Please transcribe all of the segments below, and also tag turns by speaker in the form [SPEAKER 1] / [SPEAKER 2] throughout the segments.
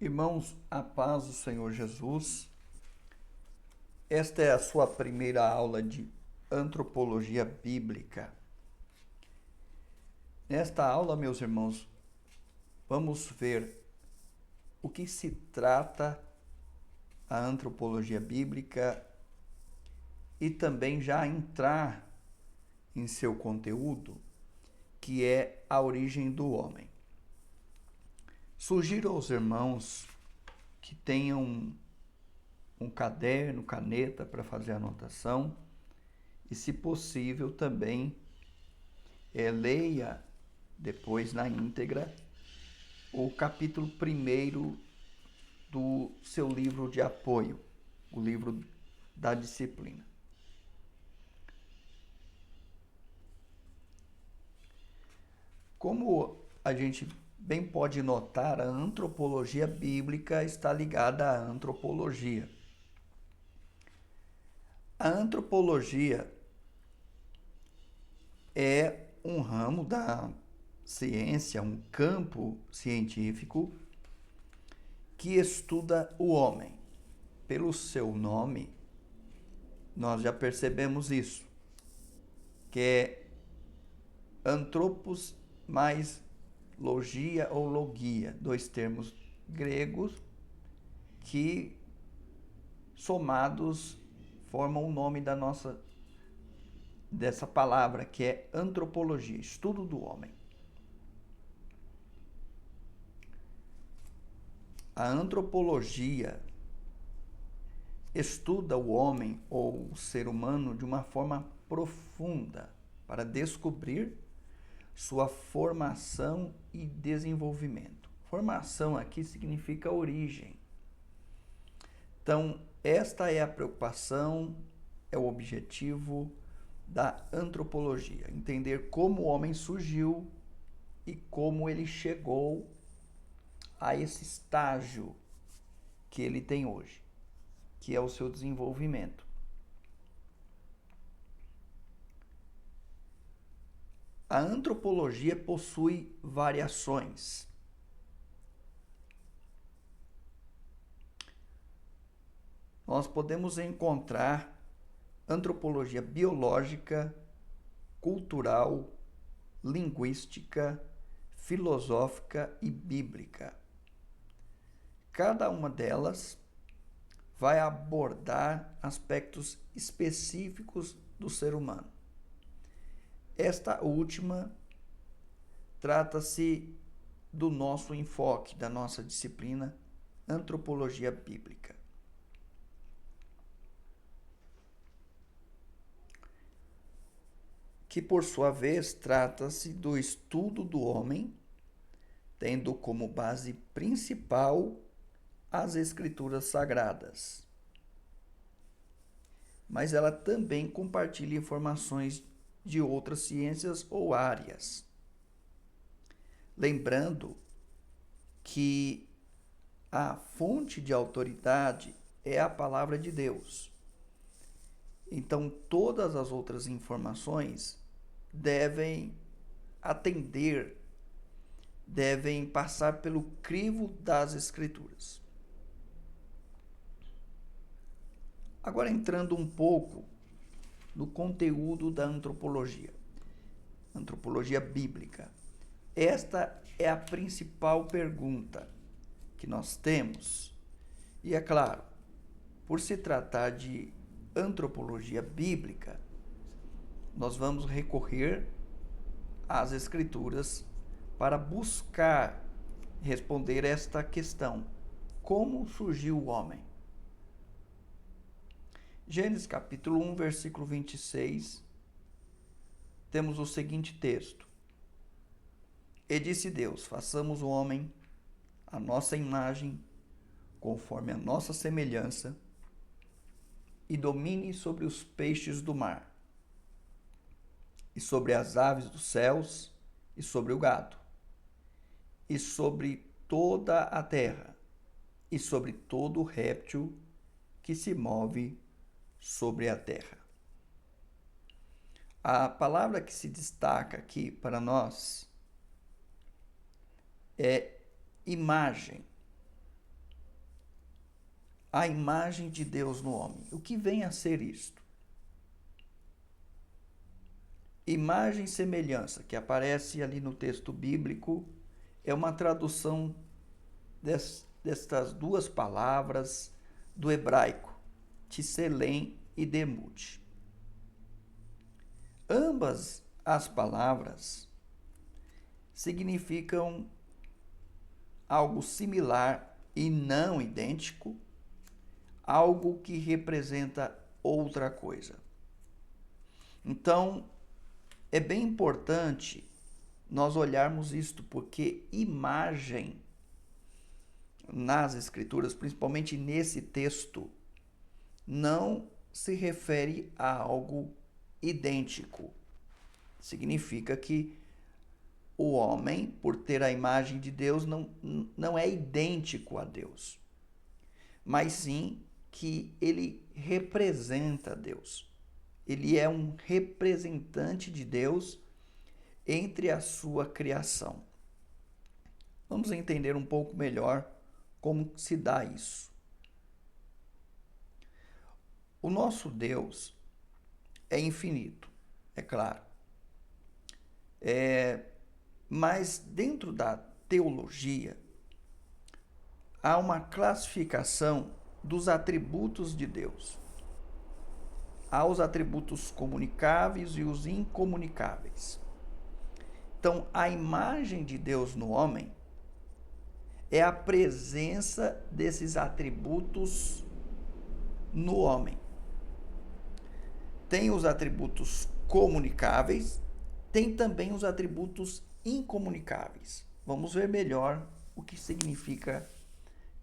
[SPEAKER 1] Irmãos, a paz do Senhor Jesus. Esta é a sua primeira aula de antropologia bíblica. Nesta aula, meus irmãos, vamos ver o que se trata a antropologia bíblica e também já entrar em seu conteúdo, que é a origem do homem. Sugiro aos irmãos que tenham um caderno, caneta para fazer anotação e, se possível, também leia depois na íntegra o capítulo 1 do seu livro de apoio, o livro da disciplina. Como a gente bem pode notar, a antropologia bíblica está ligada à antropologia. A antropologia é um ramo da ciência, um campo científico que estuda o homem. Pelo seu nome, nós já percebemos isso, que é anthropos mais logia ou logia, dois termos gregos que somados formam o nome dessa palavra, que é antropologia, estudo do homem. A antropologia estuda o homem ou o ser humano de uma forma profunda para descobrir sua formação e desenvolvimento. Formação aqui significa origem. Então, esta é a preocupação, é o objetivo da antropologia, entender como o homem surgiu e como ele chegou a esse estágio que ele tem hoje, que é o seu desenvolvimento. A antropologia possui variações. Nós podemos encontrar antropologia biológica, cultural, linguística, filosófica e bíblica. Cada uma delas vai abordar aspectos específicos do ser humano. Esta última trata-se do nosso enfoque, da nossa disciplina, antropologia bíblica. Que, por sua vez, trata-se do estudo do homem, tendo como base principal as Escrituras Sagradas. Mas ela também compartilha informações de outras ciências ou áreas. Lembrando que a fonte de autoridade é a palavra de Deus. Então, todas as outras informações devem atender, devem passar pelo crivo das Escrituras. Agora, entrando um pouco no conteúdo da antropologia bíblica. Esta é a principal pergunta que nós temos. E é claro, por se tratar de antropologia bíblica, nós vamos recorrer às Escrituras para buscar responder esta questão: como surgiu o homem? Gênesis capítulo 1, versículo 26, temos o seguinte texto: E disse Deus: façamos o homem à nossa imagem, conforme a nossa semelhança, e domine sobre os peixes do mar, e sobre as aves dos céus, e sobre o gado, e sobre toda a terra, e sobre todo réptil que se move sobre a terra. A palavra que se destaca aqui para nós é imagem. a imagem de Deus no homem. O que vem a ser isto? Imagem e semelhança, que aparece ali no texto bíblico, é uma tradução destas duas palavras do hebraico, tselem e demut. Ambas as palavras significam algo similar e não idêntico, algo que representa outra coisa. Então, é bem importante nós olharmos isto, porque imagem nas Escrituras, principalmente nesse texto, não se refere a algo idêntico. Significa que o homem, por ter a imagem de Deus, não é idêntico a Deus, mas sim que ele representa Deus. Ele é um representante de Deus entre a sua criação. Vamos entender um pouco melhor como se dá isso. O nosso Deus é infinito, é claro. Mas dentro da teologia há uma classificação dos atributos de Deus. Há os atributos comunicáveis e os incomunicáveis. Então, a imagem de Deus no homem é a presença desses atributos no homem. Tem os atributos comunicáveis, tem também os atributos incomunicáveis. Vamos ver melhor o que significa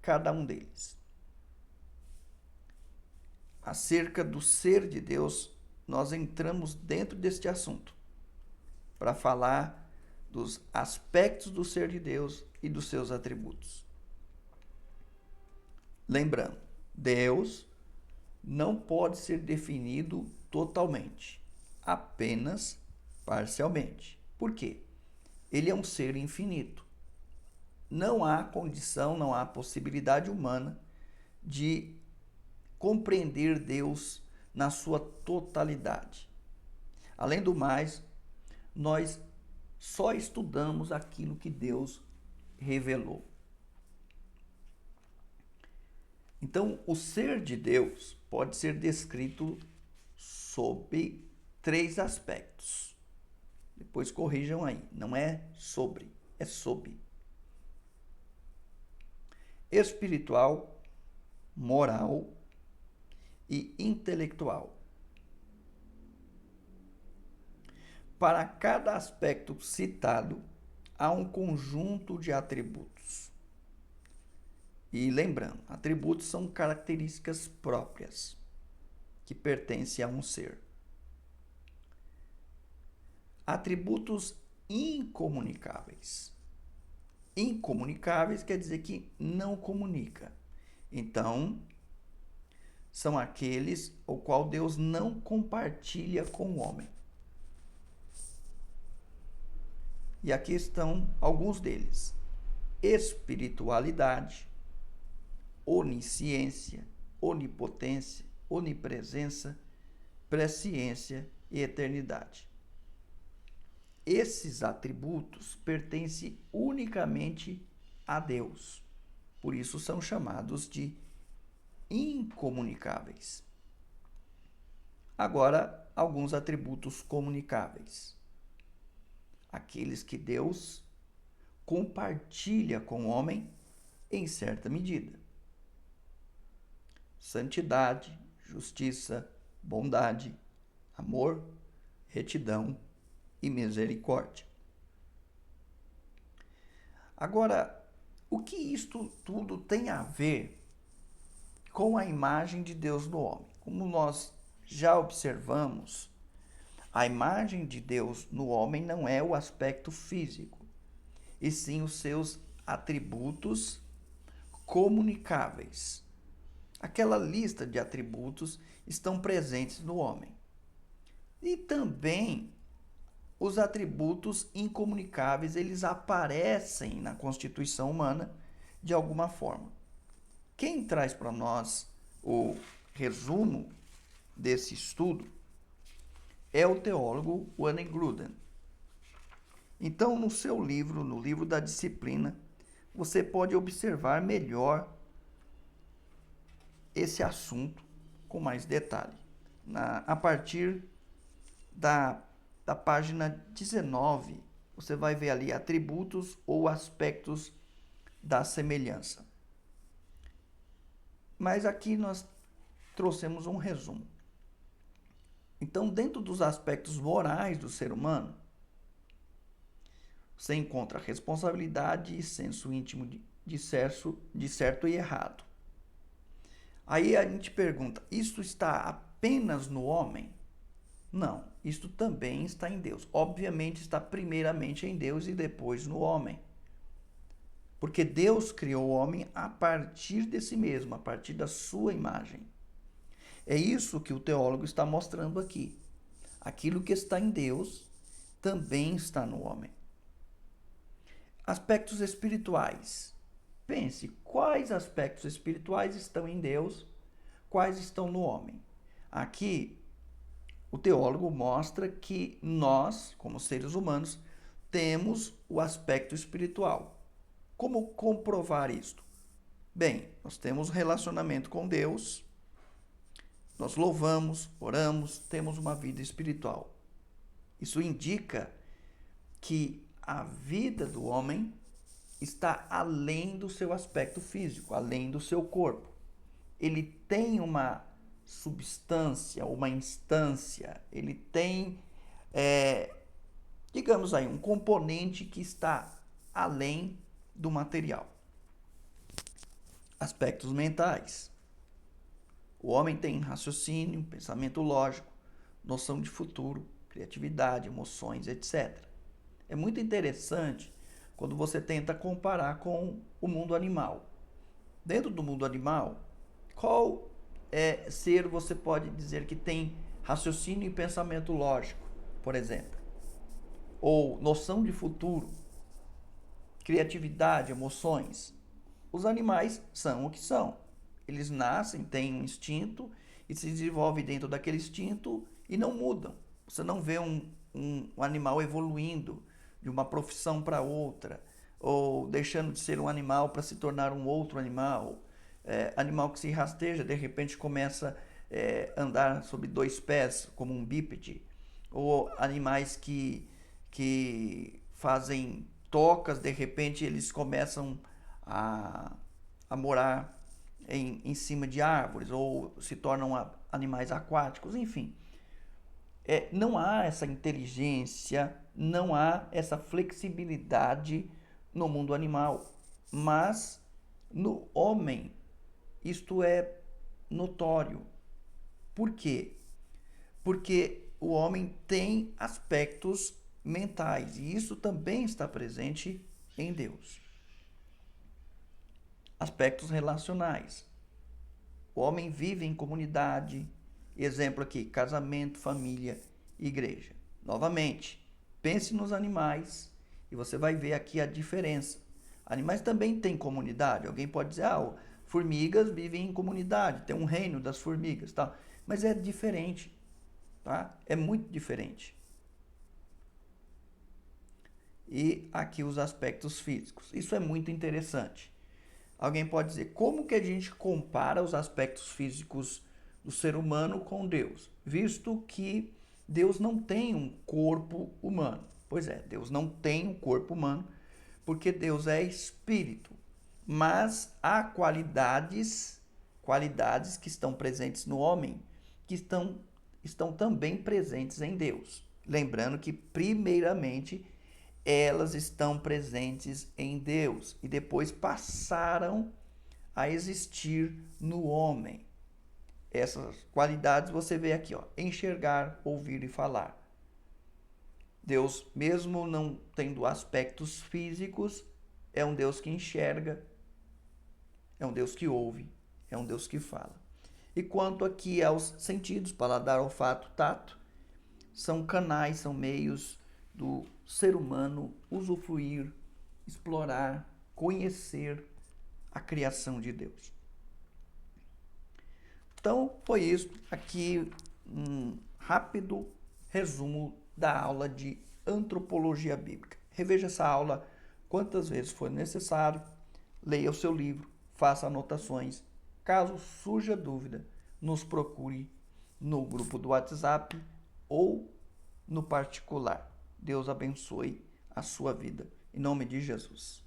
[SPEAKER 1] cada um deles. Acerca do ser de Deus, nós entramos dentro deste assunto para falar dos aspectos do ser de Deus e dos seus atributos. Lembrando, Deus não pode ser definido totalmente, apenas parcialmente. Por quê? Ele é um ser infinito. Não há condição, não há possibilidade humana de compreender Deus na sua totalidade. Além do mais, nós só estudamos aquilo que Deus revelou. Então, o ser de Deus pode ser descrito sob 3 aspectos. Depois corrijam aí, não é sobre, é sob. Espiritual, moral e intelectual. Para cada aspecto citado, há um conjunto de atributos. E lembrando, atributos são características próprias que pertencem a um ser. Atributos incomunicáveis. Incomunicáveis quer dizer que não comunica. Então, são aqueles o qual Deus não compartilha com o homem. E aqui estão alguns deles: espiritualidade, onisciência, onipotência, onipresença, presciência e eternidade. Esses atributos pertencem unicamente a Deus. Por isso são chamados de incomunicáveis. Agora, alguns atributos comunicáveis. Aqueles que Deus compartilha com o homem em certa medida. Santidade, justiça, bondade, amor, retidão e misericórdia. Agora, o que isto tudo tem a ver com a imagem de Deus no homem? Como nós já observamos, a imagem de Deus no homem não é o aspecto físico, e sim os seus atributos comunicáveis. Aquela lista de atributos estão presentes no homem. E também os atributos incomunicáveis, eles aparecem na constituição humana de alguma forma. Quem traz para nós o resumo desse estudo é o teólogo Wayne Grudem. Então, no seu livro, no livro da disciplina, você pode observar melhor esse assunto com mais detalhe. A partir da página 19, você vai ver ali atributos ou aspectos da semelhança. Mas aqui nós trouxemos um resumo. Então, dentro dos aspectos morais do ser humano, você encontra responsabilidade e senso íntimo de certo e errado. Aí a gente pergunta, isto está apenas no homem? Não, isto também está em Deus. Obviamente está primeiramente em Deus e depois no homem. Porque Deus criou o homem a partir de si mesmo, a partir da sua imagem. É isso que o teólogo está mostrando aqui. Aquilo que está em Deus também está no homem. Aspectos espirituais. Pense, quais aspectos espirituais estão em Deus, quais estão no homem? Aqui, o teólogo mostra que nós, como seres humanos, temos o aspecto espiritual. Como comprovar isto? Bem, nós temos relacionamento com Deus, nós louvamos, oramos, temos uma vida espiritual. Isso indica que a vida do homem está além do seu aspecto físico, além do seu corpo. Ele tem uma substância, uma instância, ele tem, digamos aí, um componente que está além do material. Aspectos mentais. O homem tem raciocínio, pensamento lógico, noção de futuro, criatividade, emoções, etc. É muito interessante quando você tenta comparar com o mundo animal. Dentro do mundo animal, qual ser você pode dizer que tem raciocínio e pensamento lógico, por exemplo? Ou noção de futuro, criatividade, emoções? Os animais são o que são. Eles nascem, têm um instinto e se desenvolvem dentro daquele instinto e não mudam. Você não vê um animal evoluindo de uma profissão para outra, ou deixando de ser um animal para se tornar um outro animal. Animal que se rasteja, de repente começa a andar sobre dois pés, como um bípede. Ou animais que fazem tocas, de repente eles começam a morar em cima de árvores, ou se tornam animais aquáticos, enfim. Não há essa inteligência, não há essa flexibilidade no mundo animal, mas no homem isto é notório. Por quê? Porque o homem tem aspectos mentais e isso também está presente em Deus. Aspectos relacionais. O homem vive em comunidade. Exemplo aqui, casamento, família, igreja. Novamente, pense nos animais e você vai ver aqui a diferença. Animais também têm comunidade. Alguém pode dizer, formigas vivem em comunidade, tem um reino das formigas, tá? Mas é diferente, tá? É muito diferente. E aqui os aspectos físicos. Isso é muito interessante. Alguém pode dizer, como que a gente compara os aspectos físicos do ser humano com Deus, visto que Deus não tem um corpo humano? Pois é, Deus não tem um corpo humano, porque Deus é espírito, mas há qualidades que estão presentes no homem, que estão também presentes em Deus. Lembrando que, primeiramente, elas estão presentes em Deus e depois passaram a existir no homem. Essas qualidades você vê aqui, enxergar, ouvir e falar. Deus, mesmo não tendo aspectos físicos, é um Deus que enxerga, é um Deus que ouve, é um Deus que fala. E quanto aqui aos sentidos, paladar, olfato, tato, são canais, são meios do ser humano usufruir, explorar, conhecer a criação de Deus. Então, foi isso. Aqui um rápido resumo da aula de antropologia bíblica. Reveja essa aula quantas vezes for necessário. Leia o seu livro, faça anotações. Caso surja dúvida, nos procure no grupo do WhatsApp ou no particular. Deus abençoe a sua vida. Em nome de Jesus.